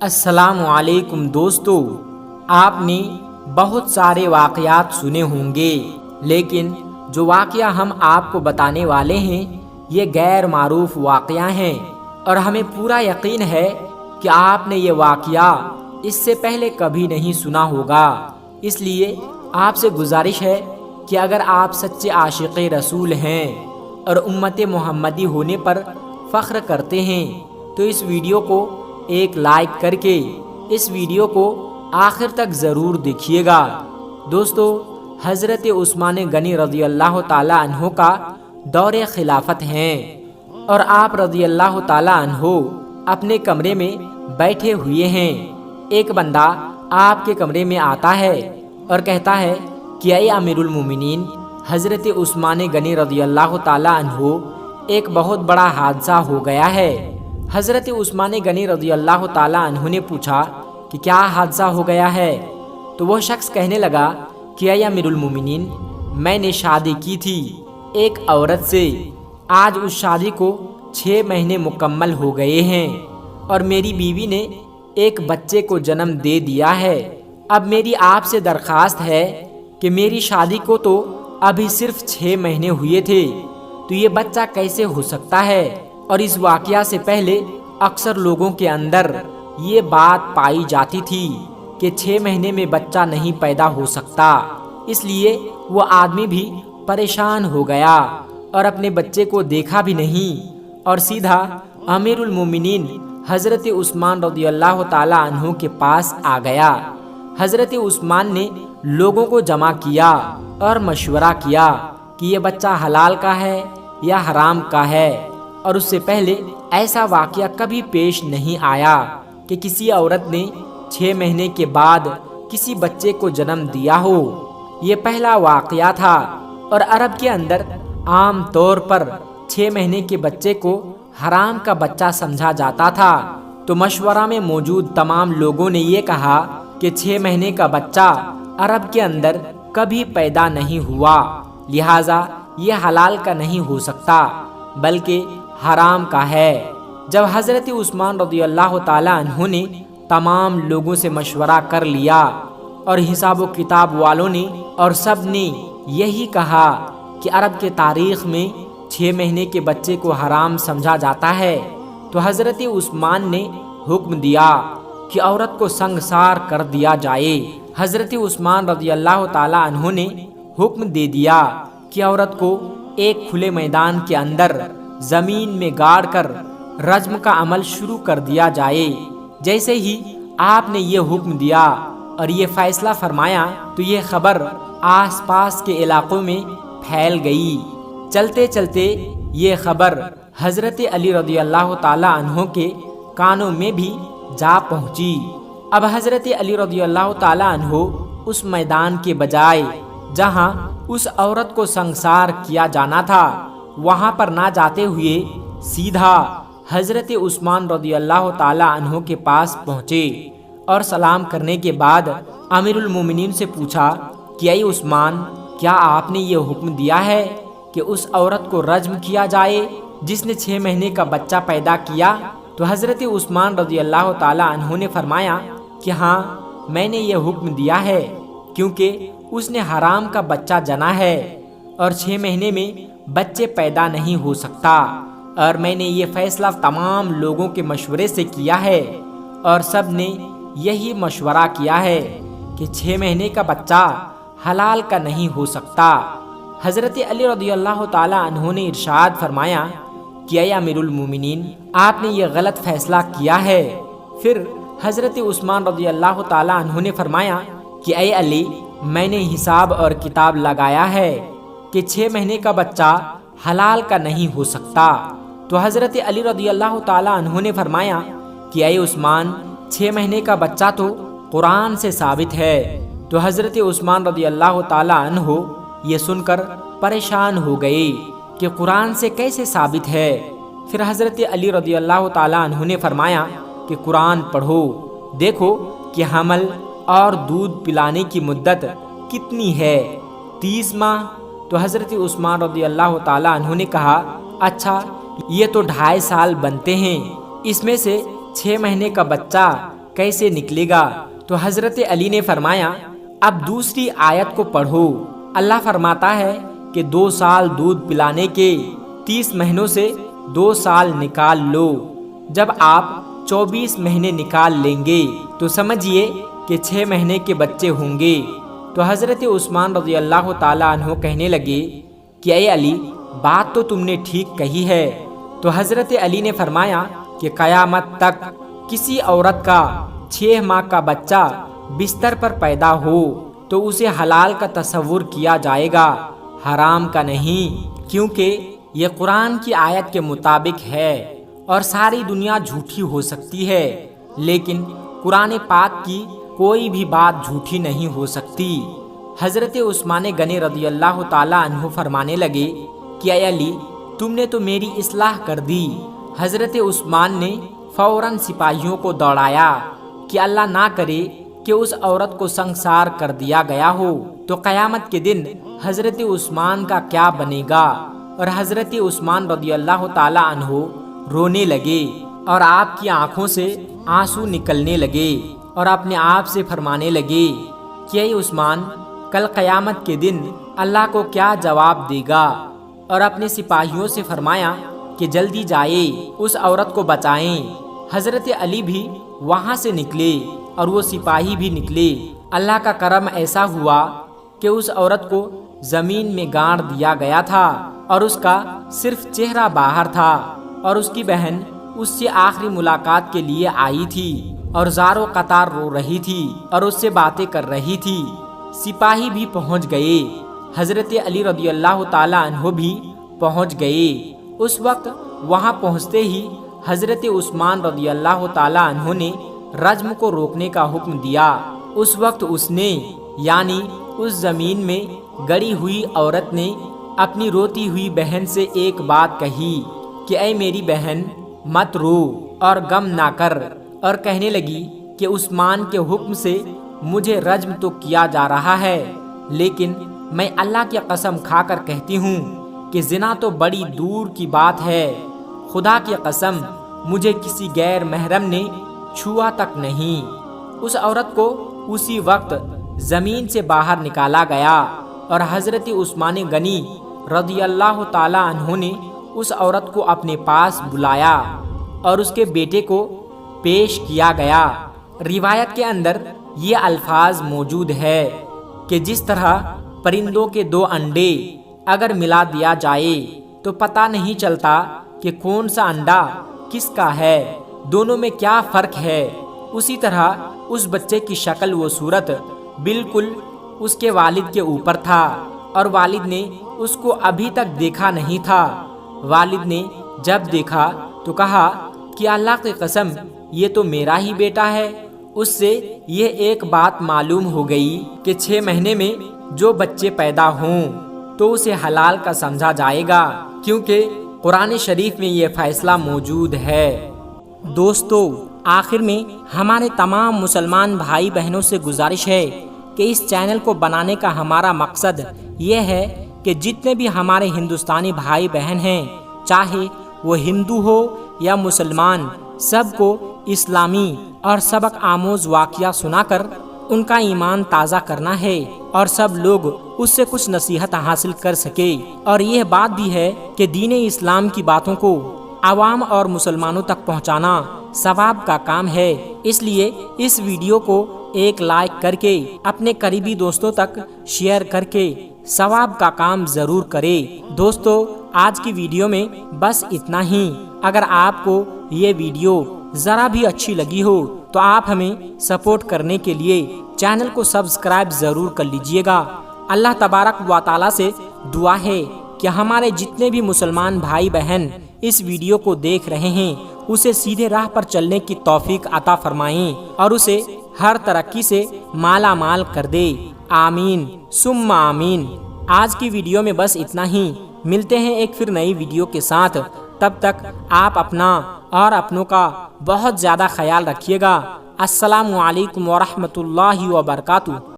السلام علیکم دوستو، آپ نے بہت سارے واقعات سنے ہوں گے، لیکن جو واقعہ ہم آپ کو بتانے والے ہیں یہ غیر معروف واقعہ ہیں، اور ہمیں پورا یقین ہے کہ آپ نے یہ واقعہ اس سے پہلے کبھی نہیں سنا ہوگا۔ اس لیے آپ سے گزارش ہے کہ اگر آپ سچے عاشق رسول ہیں اور امت محمدی ہونے پر فخر کرتے ہیں تو اس ویڈیو کو ایک لائک کر کے اس ویڈیو کو آخر تک ضرور دیکھیے گا۔ دوستو، حضرت عثمان غنی رضی اللہ تعالی عنہ کا دور خلافت ہیں اور آپ رضی اللہ تعالی عنہ اپنے کمرے میں بیٹھے ہوئے ہیں۔ ایک بندہ آپ کے کمرے میں آتا ہے اور کہتا ہے کہ اے امیر المومنین، حضرت عثمان غنی رضی اللہ تعالی عنہ ایک بہت بڑا حادثہ ہو گیا ہے۔ حضرت عثمان غنی رضی اللہ تعالی عنہ نے پوچھا کہ کیا حادثہ ہو گیا ہے؟ تو وہ شخص کہنے لگا کہ اے امیر المومنین، میں نے شادی کی تھی ایک عورت سے، آج اس شادی کو 6 مہینے مکمل ہو گئے ہیں اور میری بیوی نے ایک بچے کو جنم دے دیا ہے۔ اب میری آپ سے درخواست ہے کہ میری شادی کو تو ابھی صرف 6 مہینے ہوئے تھے، تو یہ بچہ کیسے ہو سکتا ہے؟ اور اس واقعہ سے پہلے اکثر لوگوں کے اندر یہ بات پائی جاتی تھی کہ 6 مہینے میں بچہ نہیں پیدا ہو سکتا، اس لیے وہ آدمی بھی پریشان ہو گیا اور اپنے بچے کو دیکھا بھی نہیں اور سیدھا امیر المومنین حضرت عثمان رضی اللہ تعالی عنہ کے پاس آ گیا۔ حضرت عثمان نے لوگوں کو جمع کیا اور مشورہ کیا کہ یہ بچہ حلال کا ہے یا حرام کا ہے، اور اس سے پہلے ایسا واقعہ کبھی پیش نہیں آیا کہ کسی عورت نے 6 مہینے کے بعد کسی بچے کو جنم دیا ہو۔ یہ پہلا واقعہ تھا، اور عرب کے اندر عام طور پر 6 مہینے کے بچے کو حرام کا بچہ سمجھا جاتا تھا۔ تو مشورہ میں موجود تمام لوگوں نے یہ کہا کہ 6 مہینے کا بچہ عرب کے اندر کبھی پیدا نہیں ہوا، لہٰذا یہ حلال کا نہیں ہو سکتا بلکہ حرام کا ہے۔ جب حضرت عثمان رضی اللہ تعالی عنہ نے تمام لوگوں سے مشورہ کر لیا اور حساب و کتاب والوں نے اور سب نے یہی کہا کہ عرب کے تاریخ میں 6 مہینے کے بچے کو حرام سمجھا جاتا ہے، تو حضرت عثمان نے حکم دیا کہ عورت کو سنگسار کر دیا جائے۔ حضرت عثمان رضی اللہ تعالی عنہ نے حکم دے دیا کہ عورت کو ایک کھلے میدان کے اندر زمین میں گاڑ کر رجم کا عمل شروع کر دیا جائے۔ جیسے ہی آپ نے یہ حکم دیا اور یہ فیصلہ فرمایا تو یہ خبر آس پاس کے علاقوں میں پھیل گئی۔ چلتے چلتے یہ خبر حضرت علی رضی اللہ تعالی عنہ کے کانوں میں بھی جا پہنچی۔ اب حضرت علی رضی اللہ تعالی عنہ اس میدان کے بجائے جہاں اس عورت کو سنگسار کیا جانا تھا وہاں پر نہ جاتے ہوئے سیدھا حضرت عثمان رضی اللہ تعالی عنہ کے پاس پہنچے اور سلام کرنے کے بعد امیر المومنین سے پوچھا کہ اے عثمان، کیا آپ نے یہ حکم دیا ہے کہ اس عورت کو رجم کیا جائے جس نے 6 مہینے کا بچہ پیدا کیا؟ تو حضرت عثمان رضی اللہ تعالی عنہ نے فرمایا کہ ہاں، میں نے یہ حکم دیا ہے، کیونکہ اس نے حرام کا بچہ جنا ہے اور 6 مہینے میں بچے پیدا نہیں ہو سکتا، اور میں نے یہ فیصلہ تمام لوگوں کے مشورے سے کیا ہے اور سب نے یہی مشورہ کیا ہے کہ 6 مہینے کا بچہ حلال کا نہیں ہو سکتا۔ حضرت علی رضی اللہ تعالی عنہ نے ارشاد فرمایا کہ اے امیر المومنین، آپ نے یہ غلط فیصلہ کیا ہے۔ پھر حضرت عثمان رضی اللہ تعالی عنہ نے فرمایا کہ اے علی، میں نے حساب اور کتاب لگایا ہے کہ 6 مہینے کا بچہ حلال کا نہیں ہو سکتا۔ تو حضرت علی رضی اللہ تعالی عنہ نے فرمایا کہ اے عثمان، 6 مہینے کا بچہ تو قرآن سے ثابت ہے۔ تو حضرت عثمان رضی اللہ تعالی عنہ یہ سن کر پریشان ہو گئے کہ قرآن سے کیسے ثابت ہے۔ پھر حضرت علی رضی اللہ تعالی عنہ نے فرمایا کہ قرآن پڑھو، دیکھو کہ حمل اور دودھ پلانے کی مدت کتنی ہے، 30 ماہ۔ تو حضرت عثمان رضی اللہ تعالی عنہ نے کہا، اچھا، یہ تو 2.5 سال بنتے ہیں، اس میں سے 6 مہینے کا بچہ कैसे निकलेगा। तो हजरत अली ने फरमाया, अब दूसरी आयत को पढ़ो। अल्लाह फरमाता है कि 2 साल दूध पिलाने के 30 महीनों से 2 साल निकाल लो। जब आप 24 महीने निकाल लेंगे तो समझिए कि 6 महीने के बच्चे होंगे। तो हज़रत उस्मान रज़ी अल्लाह ताला अन्हो कहने लगे कि ऐ अली, बात तो तुमने ठीक कही है। तो हज़रत अली ने फरमाया कि क़यामत तक किसी औरत का 6 माह का बच्चा बिस्तर पर पैदा हो तो उसे हलाल का तसव्वुर किया जाएगा, हराम का नहीं, क्योंकि ये कुरान की आयत के मुताबिक है। और सारी दुनिया झूठी हो सकती है, लेकिन कुरान पाक की कोई भी बात झूठी नहीं हो सकती। हज़रत उस्मान गनी रज़ी अल्लाह ताला अन्हु फरमाने लगे कि ऐ अली, तुमने तो मेरी इस्लाह कर दी। हज़रत उस्मान ने फौरन सिपाहियों को दौड़ाया कि अल्लाह ना करे कि उस औरत को संसार कर दिया गया हो तो क़यामत के दिन हज़रत उस्मान का क्या बनेगा। और हज़रत उस्मान रज़ी अल्लाह ताला अन्हु रोने लगे और आपकी आंखों से आंसू निकलने लगे और अपने आप से फरमाने लगे कि ऐ उस्मान, कल क़यामत के दिन अल्लाह को क्या जवाब देगा। और अपने सिपाहियों से फरमाया कि जल्दी जाए, उस औरत को बचाएं। हज़रत अली भी वहाँ से निकले और वो सिपाही भी निकले। अल्लाह का करम ऐसा हुआ कि उस औरत को ज़मीन में गाड़ दिया गया था और उसका सिर्फ चेहरा बाहर था। और उसकी बहन उससे आखिरी मुलाकात के लिए आई थी और ज़ारो कतार रो रही थी और उससे बातें कर रही थी। सिपाही भी पहुंच गए, हज़रत अली रज़ी अल्लाह ताला अन्हु भी पहुंच गए। उस वक्त वहां पहुंचते ही हज़रत उस्मान रज़ी अल्लाह ताला अन्हु ने रज्म को रोकने का हुक्म दिया। उस वक्त उसने, यानी उस ज़मीन में गड़ी हुई औरत ने अपनी रोती हुई बहन से एक बात कही कि ऐ मेरी बहन, मत रो और गम ना कर। और कहने लगी कि उस्मान के हुक्म से मुझे रज्म तो किया जा रहा है, लेकिन मैं अल्लाह की कसम खाकर कहती हूँ कि ज़िना तो बड़ी दूर की बात है। खुदा की कसम, मुझे किसी गैर महरम ने छुआ तक नहीं। उस औरत को उसी वक्त ज़मीन से बाहर निकाला गया और हज़रत उस्मान गनी रज़ी अल्लाह ताला अन्हु ने उस औरत को अपने पास बुलाया और उसके बेटे को पेश किया गया। रिवायत के अंदर ये अल्फाज मौजूद है कि जिस तरह परिंदों के 2 अंडे अगर मिला दिया जाए तो पता नहीं चलता कि कौन सा अंडा किसका है, दोनों में क्या फ़र्क है, उसी तरह उस बच्चे की शक्ल व सूरत बिल्कुल उसके वालिद के ऊपर था और वालिद ने उसको अभी तक देखा नहीं था। वालिद ने जब देखा तो कहा कि अल्लाह की कसम, ये तो मेरा ही बेटा है। उससे ये एक बात मालूम हो गई कि 6 महीने में जो बच्चे पैदा हों तो उसे हलाल का समझा जाएगा, क्योंकि कुरान शरीफ में ये फैसला मौजूद है। दोस्तों, आखिर में हमारे तमाम मुसलमान भाई बहनों से गुजारिश है कि इस चैनल को बनाने का हमारा मकसद ये है कि जितने भी हमारे हिंदुस्तानी भाई बहन हैं, चाहे वो हिंदू हो या मुसलमान, सबको इस्लामी और सबक आमोज वाक़या सुनाकर उनका ईमान ताज़ा करना है और सब लोग उससे कुछ नसीहत हासिल कर सके। और यह बात भी है कि दीन इस्लाम की बातों को आवाम और मुसलमानों तक पहुंचाना सवाब का काम है। इसलिए इस वीडियो को एक लाइक करके अपने करीबी दोस्तों तक शेयर करके सवाब का काम ज़रूर करें। दोस्तों, आज की वीडियो में बस इतना ही। अगर आपको ये वीडियो ज़रा भी अच्छी लगी हो तो आप हमें सपोर्ट करने के लिए चैनल को सब्सक्राइब ज़रूर कर लीजिएगा। अल्लाह तबारक व तआला से दुआ है कि हमारे जितने भी मुसलमान भाई बहन इस वीडियो को देख रहे हैं उसे सीधे राह पर चलने की तौफीक अता फरमाएं और उसे हर तरक्की से माला माल कर दे। आमीन सुम्मा आमीन। आज की वीडियो में बस इतना ही। मिलते हैं एक फिर नई वीडियो के साथ। तब तक आप अपना और अपनों का बहुत ज़्यादा ख्याल रखिएगा। अस्सलामु अलैकुम व रहमतुल्लाहि व बरकातुहू।